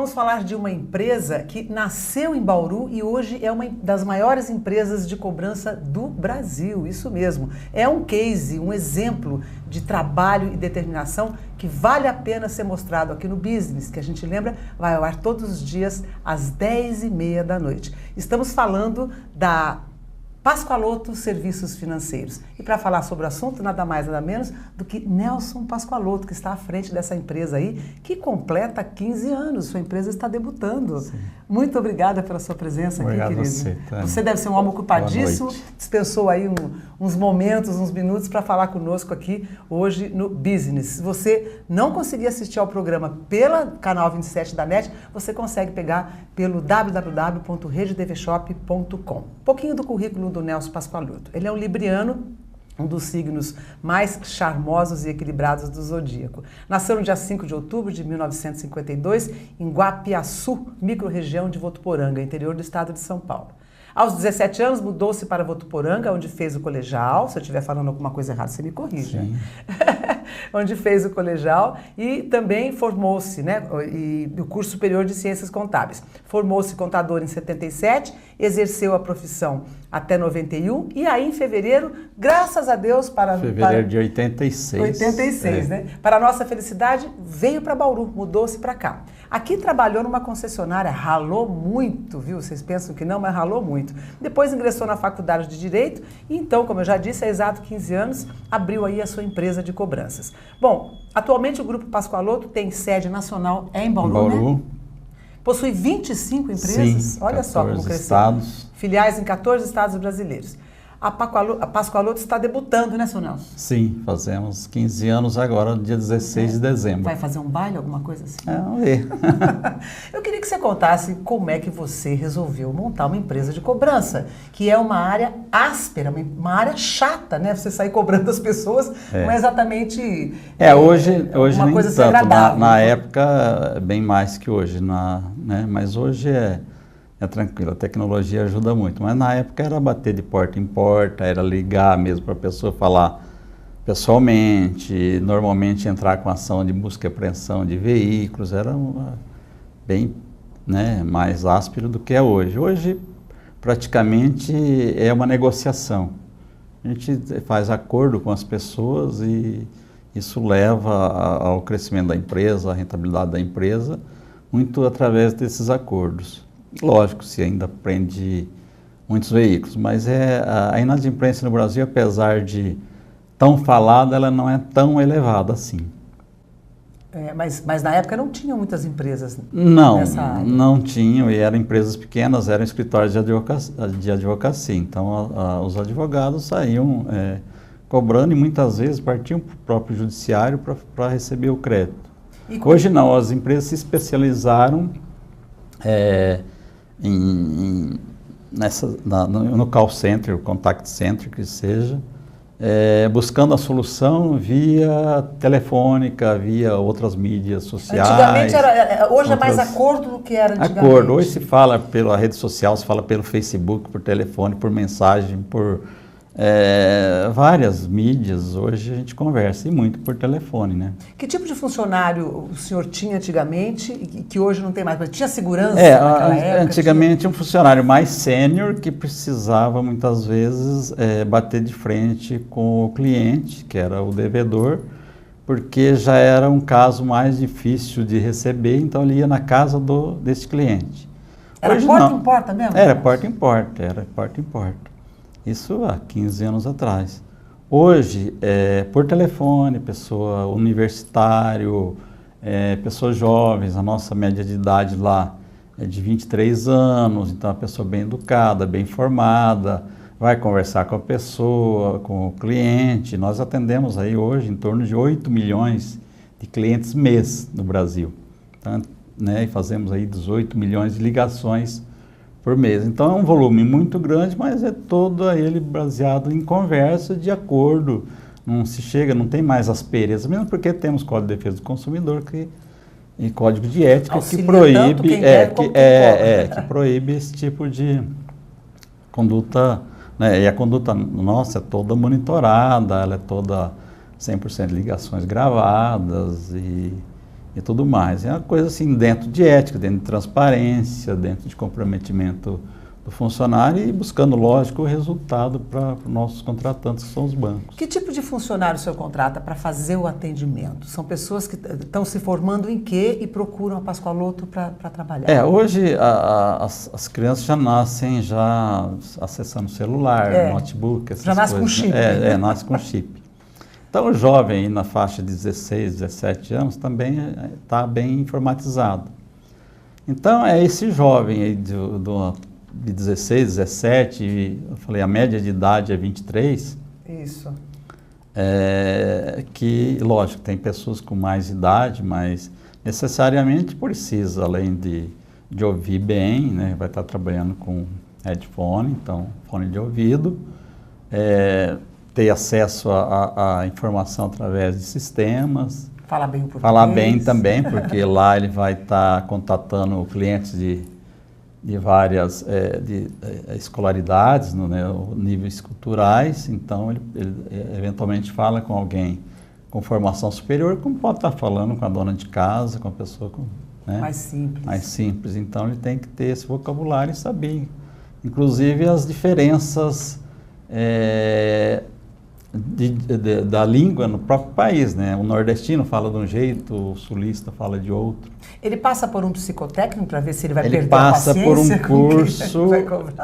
vamos falar de uma empresa que nasceu em Bauru e hoje é uma das maiores empresas de cobrança do Brasil, isso mesmo. É um case, um exemplo de trabalho e determinação que vale a pena ser mostrado aqui no Business, que a gente lembra, vai ao ar todos os dias às 10h30 da noite. Estamos falando da Pascoaloto Serviços Financeiros. E para falar sobre o assunto, nada mais, nada menos do que Nelson Pascoaloto, que está à frente dessa empresa aí, que completa 15 anos. Sua empresa está debutando. Sim. Muito obrigada pela sua presença aqui, querido. Você, você deve ser um homem ocupadíssimo, dispensou aí uns momentos, uns minutos para falar conosco aqui hoje no Business. Se você não conseguir assistir ao programa pelo canal 27 da NET, você consegue pegar pelo www.redetvshop.com. Um pouquinho do currículo do Nelson Pascoaloto. Ele é um libriano, um dos signos mais charmosos e equilibrados do zodíaco. Nasceu no dia 5 de outubro de 1952, em Guapiaçu, microrregião de Votuporanga, interior do estado de São Paulo. Aos 17 anos, mudou-se para Votuporanga, onde fez o colegial. Se eu estiver falando alguma coisa errada, você me corrige. Onde fez o colegial e também formou-se, né, e o curso superior de Ciências Contábeis. Formou-se contador em 77, exerceu a profissão até 91 e aí em fevereiro, graças a Deus, fevereiro de 86. 86, né? Para a nossa felicidade, veio para Bauru, mudou-se para cá. Aqui trabalhou numa concessionária, ralou muito, viu? Vocês pensam que não, mas ralou muito. Depois ingressou na faculdade de Direito e então, como eu já disse, há exato 15 anos, abriu aí a sua empresa de cobranças. Bom, atualmente o Grupo Pascoaloto tem sede nacional em Bauru, né? Possui 25 empresas, sim, olha só como cresceu. Estados. Filiais em 14 estados brasileiros. A Pascoaloto está debutando, né, seu Nelson? Sim, fazemos 15 anos agora, dia 16 de dezembro. Vai fazer um baile, alguma coisa assim? Vamos ver. Eu queria que você contasse como é que você resolveu montar uma empresa de cobrança, que é uma área áspera, uma área chata, né? Você sair cobrando as pessoas não é exatamente hoje uma nem coisa assim tanto. agradável. Na época, bem mais que hoje, né? Mas hoje é tranquilo, a tecnologia ajuda muito, mas na época era bater de porta em porta, era ligar mesmo para a pessoa falar pessoalmente, normalmente entrar com ação de busca e apreensão de veículos, era bem, né, mais áspero do que é hoje. Hoje praticamente é uma negociação, a gente faz acordo com as pessoas e isso leva ao crescimento da empresa, à rentabilidade da empresa, muito através desses acordos. Lógico, se ainda prende muitos veículos, mas a inadimplência no Brasil, apesar de tão falada, ela não é tão elevada assim. Mas na época não tinham muitas empresas nessa área? Não tinham, e eram empresas pequenas, eram escritórios de advocacia. Então, os advogados saíam cobrando e muitas vezes partiam para o próprio judiciário para receber o crédito. Hoje não, as empresas se especializaram no call center, o contact center, que seja, buscando a solução via telefônica, via outras mídias sociais. Antigamente hoje é mais acordo do que era antigamente. Acordo, hoje se fala pela rede social, se fala pelo Facebook, por telefone, por mensagem, por várias mídias. Hoje a gente conversa e muito por telefone, né? Que tipo de funcionário o senhor tinha antigamente e que hoje não tem mais? Tinha segurança naquela época? Antigamente um funcionário mais sênior que precisava muitas vezes bater de frente com o cliente, que era o devedor, porque já era um caso mais difícil de receber, então ele ia na casa desse cliente. Era porta em porta mesmo? Era porta em porta. Isso há 15 anos atrás. Hoje, por telefone, pessoa universitário, pessoas jovens, a nossa média de idade lá é de 23 anos, então a pessoa bem educada, bem informada, vai conversar com a pessoa, com o cliente. Nós atendemos aí hoje em torno de 8 milhões de clientes mês no Brasil. Então, né, e fazemos aí 18 milhões de ligações por mês. Então é um volume muito grande, mas é todo ele baseado em conversa, de acordo. Não se chega, não tem mais aspereza, mesmo porque temos Código de Defesa do Consumidor e Código de Ética que proíbe, que proíbe esse tipo de conduta, né? E a conduta nossa é toda monitorada, ela é toda 100% de ligações gravadas e tudo mais. É uma coisa assim, dentro de ética, dentro de transparência, dentro de comprometimento do funcionário e buscando, lógico, o resultado para os nossos contratantes, que são os bancos. Que tipo de funcionário o senhor contrata para fazer o atendimento? São pessoas que estão se formando em quê e procuram a Pascoaloto para trabalhar? Hoje as crianças já nascem já acessando celular, notebook, essas já nasce coisas, com chip. Né? Nasce com chip. Então o jovem aí na faixa de 16, 17 anos também está bem informatizado. Então é esse jovem aí de 16, 17, eu falei, a média de idade é 23. Isso. Que, lógico, tem pessoas com mais idade, mas necessariamente precisa, além de ouvir bem, né, vai estar trabalhando com headphone, então fone de ouvido, ter acesso à informação através de sistemas. Falar bem o português. Falar bem também, porque lá ele vai estar contatando clientes de várias escolaridades, níveis culturais, então ele eventualmente fala com alguém com formação superior, como pode estar falando com a dona de casa, com a pessoa mais simples. Mais simples. Então ele tem que ter esse vocabulário e saber, inclusive as diferenças da língua no próprio país, né? O nordestino fala de um jeito, o sulista fala de outro. Ele passa por um psicotécnico para ver se ele vai perder a paciência? Ele passa por um curso,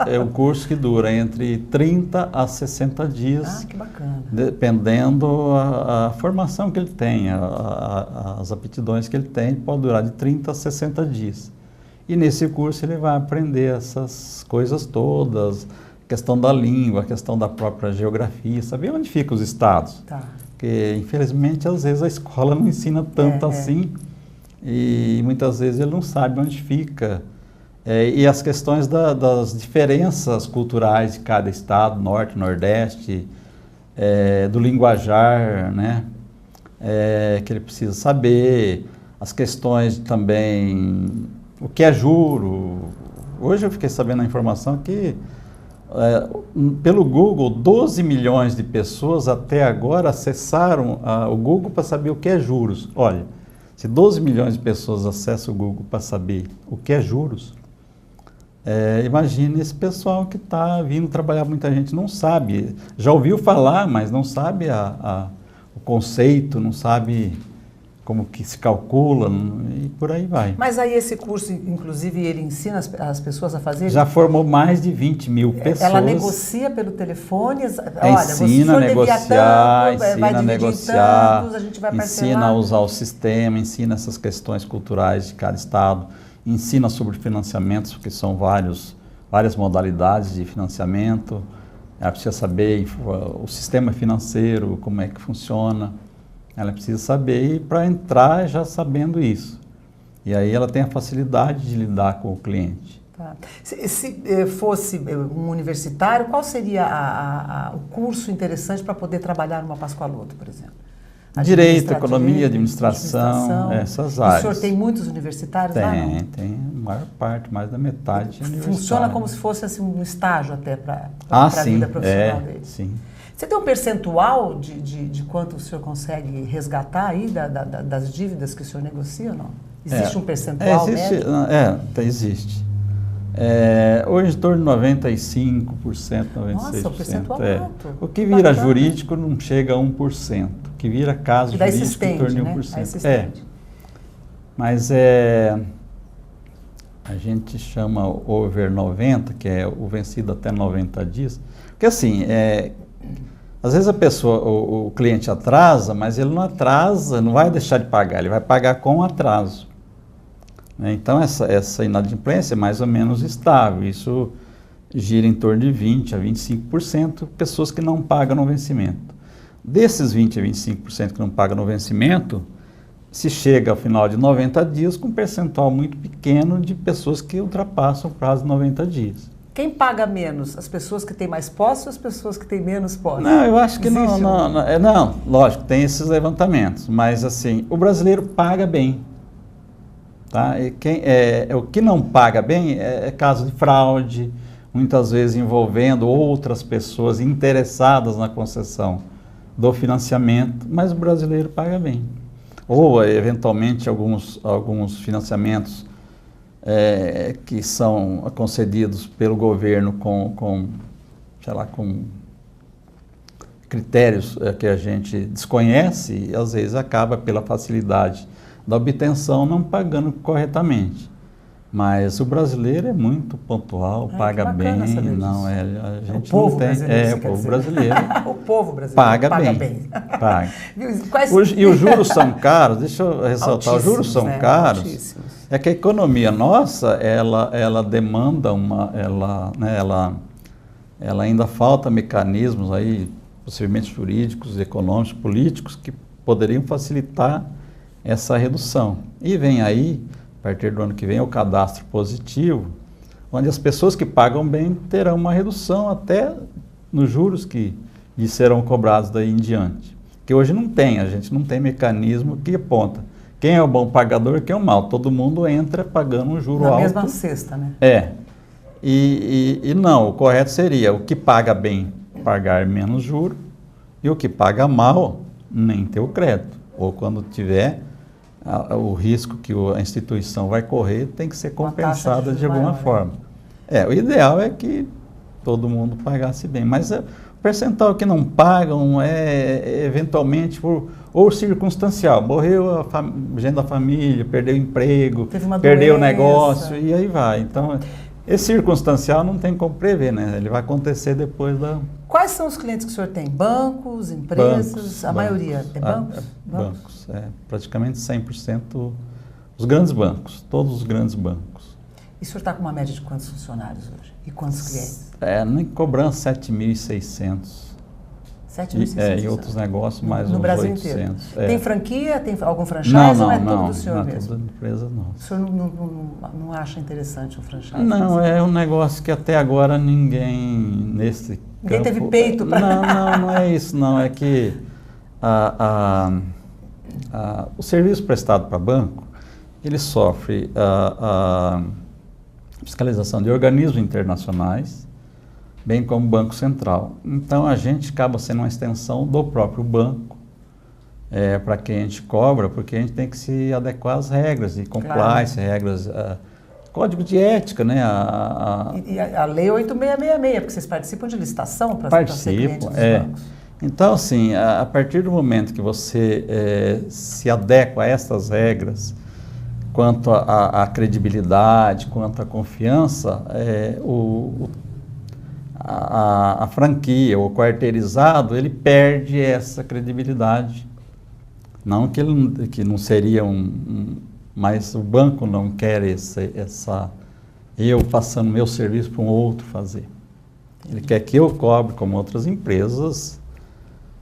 é um curso que dura entre 30 a 60 dias. Ah, que bacana. Dependendo a formação que ele tem, as aptidões que ele tem, pode durar de 30 a 60 dias. E nesse curso ele vai aprender essas coisas todas, questão da língua, a questão da própria geografia, saber onde ficam os estados. Tá. Porque, infelizmente, às vezes a escola não ensina tanto assim, e muitas vezes ele não sabe onde fica. E as questões das diferenças culturais de cada estado, norte, nordeste, do linguajar, né? Que ele precisa saber, as questões também, o que é juro. Hoje eu fiquei sabendo a informação que pelo Google, 12 milhões de pessoas até agora acessaram o Google para saber o que é juros. Olha, se 12 milhões de pessoas acessam o Google para saber o que é juros, imagine esse pessoal que está vindo trabalhar, muita gente não sabe, já ouviu falar, mas não sabe o conceito, não sabe como que se calcula e por aí vai. Mas aí esse curso, inclusive, ele ensina as pessoas a fazer? Já formou mais de 20 mil pessoas. Ela negocia pelo telefone? Ensina a negociar, ensina a negociar, tantos, a gente vai parcelar. Ensina a usar o sistema, ensina essas questões culturais de cada estado, ensina sobre financiamentos, porque são várias modalidades de financiamento. Ela precisa saber o sistema financeiro, como é que funciona. Ela precisa saber e para entrar já sabendo isso. E aí ela tem a facilidade de lidar com o cliente. Tá. Se fosse um universitário, qual seria o curso interessante para poder trabalhar numa Pascoaloto, por exemplo? Direito, economia, administração, essas áreas. O senhor tem muitos universitários lá? Tem a maior parte, mais da metade. Funciona como se fosse assim, um estágio até para a vida profissional dele? Sim. Você tem um percentual de quanto o senhor consegue resgatar aí das dívidas que o senhor negocia ou não? Existe um percentual médio? Existe. Hoje, em torno de 95%, 96%. Nossa, o percentual é alto. O que vira jurídico não chega a 1%. O que vira caso jurídico em torno de 1%. Mas a gente chama over 90, que é o vencido até 90 dias. Porque assim, às vezes o cliente atrasa, mas ele não atrasa, não vai deixar de pagar, ele vai pagar com atraso. Então essa inadimplência é mais ou menos estável, isso gira em torno de 20% a 25% pessoas que não pagam no vencimento. Desses 20% a 25% que não pagam no vencimento, se chega ao final de 90 dias com um percentual muito pequeno de pessoas que ultrapassam o prazo de 90 dias. Quem paga menos? As pessoas que têm mais posse ou as pessoas que têm menos posse? Não, eu acho que não, lógico, tem esses levantamentos, mas assim, o brasileiro paga bem. Tá? O que não paga bem é caso de fraude, muitas vezes envolvendo outras pessoas interessadas na concessão do financiamento, mas o brasileiro paga bem. ou eventualmente alguns financiamentos que são concedidos pelo governo sei lá, com critérios que a gente desconhece e às vezes acaba pela facilidade da obtenção não pagando corretamente. Mas o brasileiro é muito pontual, paga bem, não é, a gente o povo não tem, brasileiro, o povo brasileiro. O povo brasileiro paga bem. Paga. E os juros são caros, deixa eu ressaltar, os juros são caros. Altíssimos. É que a economia nossa, ela demanda ela ainda falta mecanismos aí, possivelmente jurídicos, econômicos, políticos, que poderiam facilitar essa redução. E vem aí, a partir do ano que vem, o cadastro positivo, onde as pessoas que pagam bem terão uma redução até nos juros que lhes serão cobrados daí em diante. Que hoje não tem, a gente não tem mecanismo que aponta quem é o bom pagador e quem é o mau. Todo mundo entra pagando um juro alto. Na mesma cesta, né? E não, o correto seria o que paga bem pagar menos juro e o que paga mal nem ter o crédito. Ou quando tiver o risco que a instituição vai correr, tem que ser compensada de alguma forma. O ideal é que todo mundo pagasse bem, mas o percentual que não pagam é eventualmente ou circunstancial. Morreu gente da família, perdeu o emprego, perdeu o negócio e aí vai. Então, esse circunstancial não tem como prever, né? Ele vai acontecer depois da... Quais são os clientes que o senhor tem? Bancos, empresas? A maioria é bancos? Bancos, praticamente 100% os grandes bancos, todos os grandes bancos. E o senhor está com uma média de quantos funcionários hoje? E quantos clientes? Nem cobrança 7.600. 7.600. E outros negócios mais uns 800. No Brasil inteiro. Tem franquia? Tem algum franchise? Não, ou é tudo do senhor mesmo? Não, empresa não. O senhor não acha interessante o franchise? Não, é um negócio que até agora ninguém Ninguém teve peito para... Não é isso, não. É que o serviço prestado para banco, ele sofre a fiscalização de organismos internacionais, bem como o Banco Central. Então, a gente acaba sendo uma extensão do próprio banco para quem a gente cobra, porque a gente tem que se adequar às regras de compliance, regras... Código de ética, né? E a Lei 8666, porque vocês participam de licitação para ser cliente dos bancos. Então, assim, a partir do momento que você se adequa a essas regras, quanto à credibilidade, quanto à confiança, a franquia, o quarteirizado, ele perde essa credibilidade. Não que não seria mas o banco não quer eu passando meu serviço para um outro fazer. Ele quer que eu cobre, como outras empresas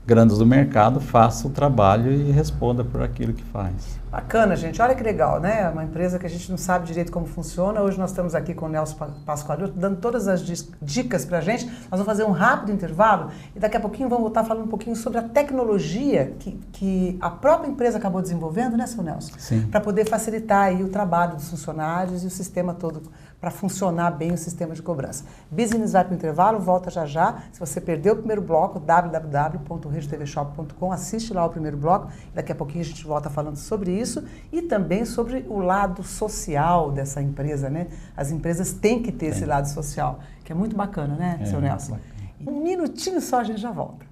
grandes do mercado, faça o trabalho e responda por aquilo que faz. Bacana, gente. Olha que legal, né? Uma empresa que a gente não sabe direito como funciona. Hoje nós estamos aqui com o Nelson Pasqualotto, dando todas as dicas para a gente. Nós vamos fazer um rápido intervalo e daqui a pouquinho vamos voltar falando um pouquinho sobre a tecnologia que a própria empresa acabou desenvolvendo, né, seu Nelson? Sim. Para poder facilitar aí o trabalho dos funcionários e o sistema todo, para funcionar bem o sistema de cobrança. Business vai para o intervalo, volta já já. Se você perdeu o primeiro bloco, www.redetvshop.com, assiste lá o primeiro bloco. Daqui a pouquinho a gente volta falando sobre isso e também sobre o lado social dessa empresa, né? As empresas têm que ter esse lado social, que é muito bacana, né, seu Nelson? Um minutinho só, a gente já volta.